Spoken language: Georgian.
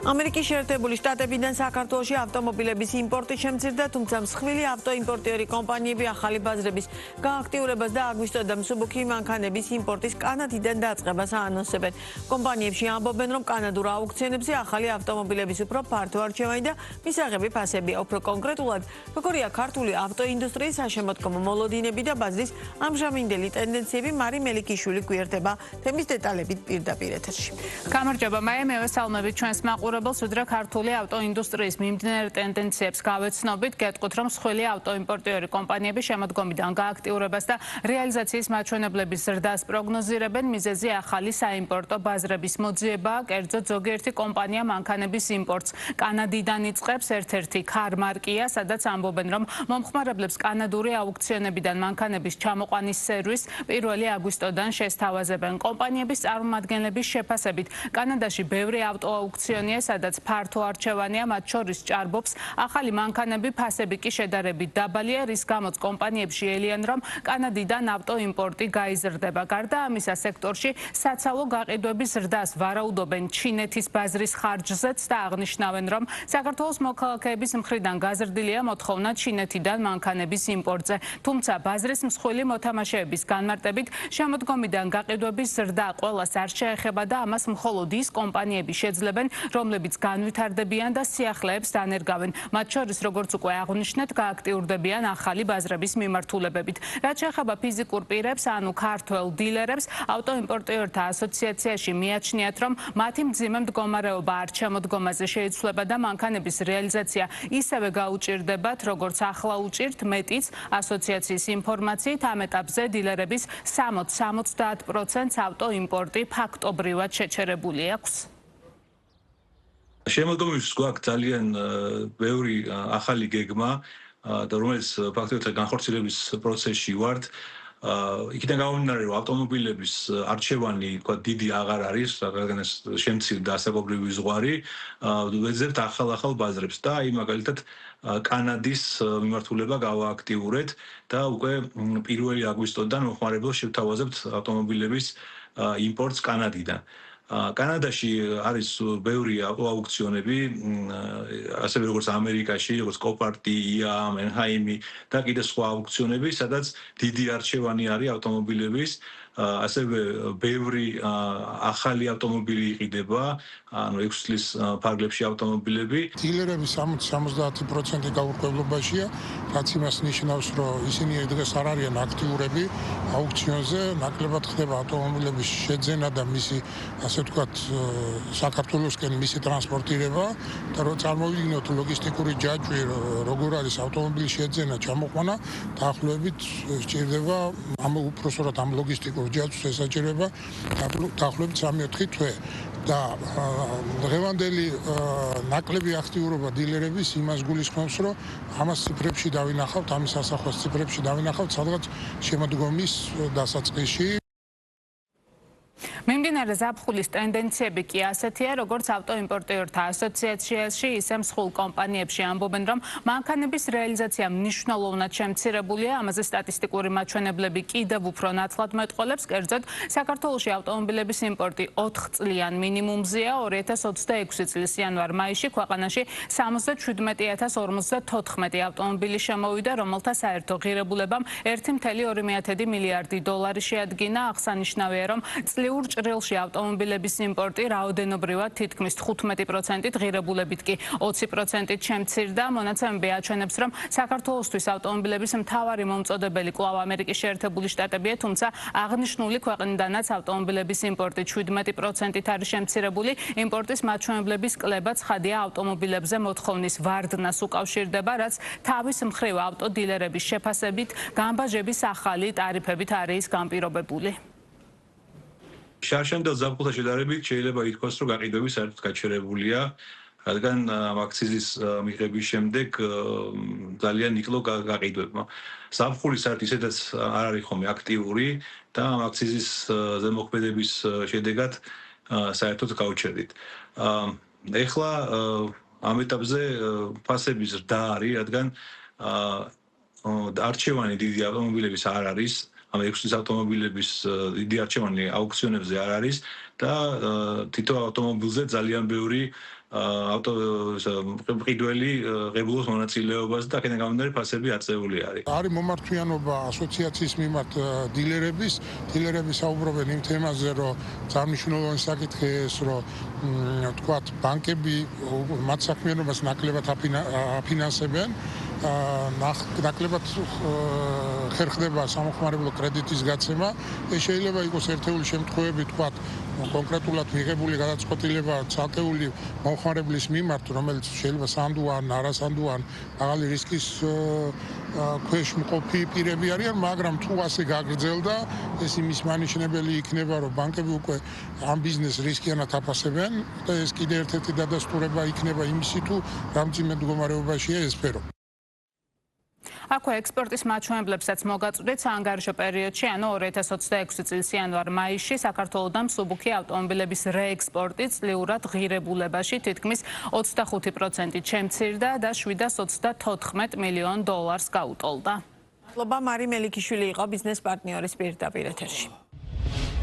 ამერიკის შეერთებული შტატებიდან საქართველოში ავტომობილების იმპორტი შემცირდა, თუმცა მსხვილი ავტოიმპორტიორი კომპანიები ახალი ბაზრების გააქტიურებას და აგვისტო და მსუბუქი მანქანების იმპორტის კანადიდან დაწყებას აანონსებენ. კომპანიებში ამბობენ, რომ კანადურ აუქციონებზე ახალი ავტომობილების უფრო ფართო არჩევანი და მისაღები ფასებია. უფრო კონკრეტულად, როგორია ქართული ავტოინდუსტრიის საშემოდგომო მოლოდინები და ბაზრის ამჟამინდელი ტენდენციები, მარი მელიქიშვილი გვერდება თემის დეტალებით პირდაპირ ეთერში. გამარჯობა, მევესალმებით ჩვენს მაყურებელს, უდრა ქართული ავტოინდუსტრიის მიმდინარე ტენდენციებს გავეცნობით, გეტყვით, რომ მსხვილი ავტოიმპორტიორი კომპანიები შემოდგომიდან გააქტიურებას და რეალიზაციის მაჩვენებლების ზრდას პროგნოზირებენ. მიზეზი ახალი საიმპორტო ბაზრების მოძიებაა, კერძოდ ზოგიერთი კომპანია მანქანების იმპორტს კანადიდან იწყებს, ერთ-ერთი ქარმარკია, სადაც ამბობენ, რომ მომხმარებლებს კანადური აუქციონებიდან მანქანების ჩამოყვანის სერვის 1 აგვისტოდან შესთავაზებენ. კომპანიების წარმომადგენლების შეფასებით, კანადაში ბევრი ავტოაუქციონია, სადაც ფართო არჩევანია, მათ შორის ჭარბობს ახალი მანქანები, ფასები კი შედარებით დაბალია, რის გამოც კომპანიებში ელიან, რომ კანადიდან ავტოიმპორტი გაიზრდება. გარდა ამისა, სექტორში საცალო გაყიდვების ზრდას ვარაუდობენ ჩინეთის ბაზრის ხარჯზეც და აღნიშნავენ, რომ საქართველოს მოქალაქეების მხრიდან გაზრდილია მოთხოვნა ჩინეთიდან მანქანების იმპორტზე. თუმცა ბაზრის მსხვილი მოთამაშეების განმარტებით, შემოდგომიდან გაყიდვების ზრდა ყველას არ შეეხება და ამას მხოლოდ ის კომპანიები შეძლებენ, რომლებიც განვითარდებიან და სიახლეებს დანერგავენ. მათ შორის, როგორც უკვე აღვნიშნეთ, გააქტიურდებიან ახალი ბაზრების მიმართულებებით. რაც შეეხება ფიზიკურ პირებს, ანუ ქართველ დილერებს, ავტოიმპორტიორთა ასოციაციაში მიაჩნიათ, რომ მათი მძიმე მდგომარეობა არ შემოდგომაზე შეიცვლება და მანქანების რეალიზაცია ისევე გაუჭირდებათ, როგორც ახლა უჭირთ. მეტიც, ასოციაციის ინფორმაციით, ამ ეტაპზე დილერების 60-70% ავტოიმპორტი ფაქტობრივად შეჩერებული აქვს. შემოდგომისთვის გვაქვს ძალიან ბევრი ახალი გეგმა, და რომელიც ფაქტობრივად განხორციელების პროცესში ვართ. იქიდან გამომდინარე, რომ ავტომობილების არჩევანი, თქვა, დიდი აღარ არის, რადგან ეს შემცირდა ასაკობრივი ზღვარი, ვეძებთ ახალ ბაზრებს და აი მაგალითად კანადის მიმართულება გავააქტიურეთ და უკვე 1 აგვისტოდან მომხმარებელს შევთავაზებთ ავტომობილების იმპორტს კანადიდან. კანადაში არის ბევრი აუქციონები, ასევე როგორც ამერიკაში, როგორც კოპარტი, ია, მენჰაიმი და კიდე სხვა აუქციონები, სადაც დიდი არჩევანი არის ავტომობილების, ასევე ბევრი ახალი ავტომობილი იყიდება, ანუ 6 წლის ფარგლებში ავტომობილები. დილერების 60-70% გაურკვევლობაშია, რაც იმას ნიშნავს, რომ ისინი დღეს არ არიან აქტიურები აუქციონზე, ნაკლებად ხდება ავტომობილების შეძენა და მისი, ასე ვთქვათ, საქართველოსკენ მისი ტრანსპორტირება და რო წარმოვიდგინოთ ლოგისტიკური ჯაჭვი, როგორ არის ავტომობილის შეძენა, ჩამოყვანა, დაახლოებით სჭირდება უпроსორად ამ ლოგისტიკურ ჯაჭვს ესაჭირება დაახლოებით 3-4 თვე და დღევანდელი ნაკლები აქტიურობა დილერების იმას გულისხმობს, რომ ამას ციფრებში დავინახავთ, ამის ასახვას ციფრებში დავინახავთ, სადღაც შემოდგომის დასაწყისში. მიმდინარე ზაფხულის ტენდენციები კი ასეთია, როგორც ავტოიმპორტიორთა ასოციაციაში, ისე მსხვილ კომპანიებში ამბობენ, რომ მანქანების რეალიზაცია მნიშვნელოვნად შემცირებულია, ამაზე სტატისტიკური მაჩვენებლები კიდევ უფრო ნათლად მეტყველებს, კერძოდ საქართველოში ავტომობილების იმპორტი 4 წლიან მინიმუმზეა, 2026 წლის იანვარ-მაისში ქვეყანაში 77,054 ავტომობილი შემოვიდა, რომელთა საერთო ღირებულებამ 1,2 მილიარდი დოლარი შეადგინა. აღსანიშნავია, რომ წლიურ ჭრილში ავტომობილების იმპორტი რაოდენობრივად თითქმის 15%-ით, ღირებულებით კი 20%-ით შემცირდა. მონაცემები აჩვენებს, რომ საქართველოსთვის ავტომობილების მთავარი მომწოდებელი კვლავ ამერიკის შეერთებული შტატებია, თუმცა აღნიშნული ქვეყნიდანაც ავტომობილების იმპორტი 17%-ით არის შემცირებული. იმპორტის მაჩვენებლების კლება ცხადია ავტომობილებზე მოთხოვნის ვარდნას უკავშირდება, რაც თავის მხრივ ავტოდილერების შეფასებით გამბაჟების ახალი ტარიფებით არის განპირობებული. შარშანდელ ზაფხულთან შედარებით შეიძლება ითქვას, რომ გაყიდვები საერთოდ გაჩერებულია, რადგან აქციზის მიღების შემდეგ ძალიან იკლო გაყიდვებმა. ზაფხული საერთოდ ისედაც არ არის ხოლმე აქტიური და აქციზის ზემოქმედების შედეგად საერთოდ გავჩერდით. ეხლა ამ ეტაპზე ფასების ზრდა არის, რადგან არჩევანი დიდი ავტომობილების არ არის. ამ 6 წლის ავტომობილების დიდი არჩევანი აუქციონებზე არ არის და თითო ავტომობილზე ძალიან ბევრი მყიდველი ღებულობს მონაწილეობას და აქედან გამომდინარე ფასები აწეული არის. არის მომართვიანობა ასოციაციის მიმართ დილერები საუბრობენ იმ თემაზე, რომ წარმმნიშვნელოვანი საკითხია ეს, რომ თქვათ ბანკები მათ საქმიანობას ნაკლებად აფინანსებენ, ნაკლებად ხერხდება სამხმარებლო კრედიტის გაცემა. ეს შეიძლება იყოს ერთეული შემთხვევები, თქვათ კონკრეტულად მიღებული გადაწყვეტილება ცალკეული მომხმარებლის მიმართ, რომელიც შეიძლება სანდუან, არასანდუან, მაღალი რისკის ქვეშ მყოფი პირები არიან, მაგრამ თუ ასე გაგრძელდა, ეს იმის მანიშნებელი იქნება, რომ ბანკები უკვე ამ ბიზნეს რისკიანად აფასებენ და ეს კიდე ერთ-ერთი დადასტურება იქნება იმისი, თუ რამძიმე მდგომარეობაშია ეს სფერო. აქვე ექსპორტის მაჩვენებლებსაც მოგაწვდით საანგარიშო პერიოდში, ანუ 2026 წლის იანვარ-მაისში საქართველოდან მსუბუქი ავტომობილების რეექსპორტი წლიურად ღირებულებაში თითქმის 25% შემცირდა და 734 მილიონ დოლარს გაუტოლდა. მარი მელიქიშვილი იყო ბიზნეს პარტნიორის პირდაპირ ეთერში.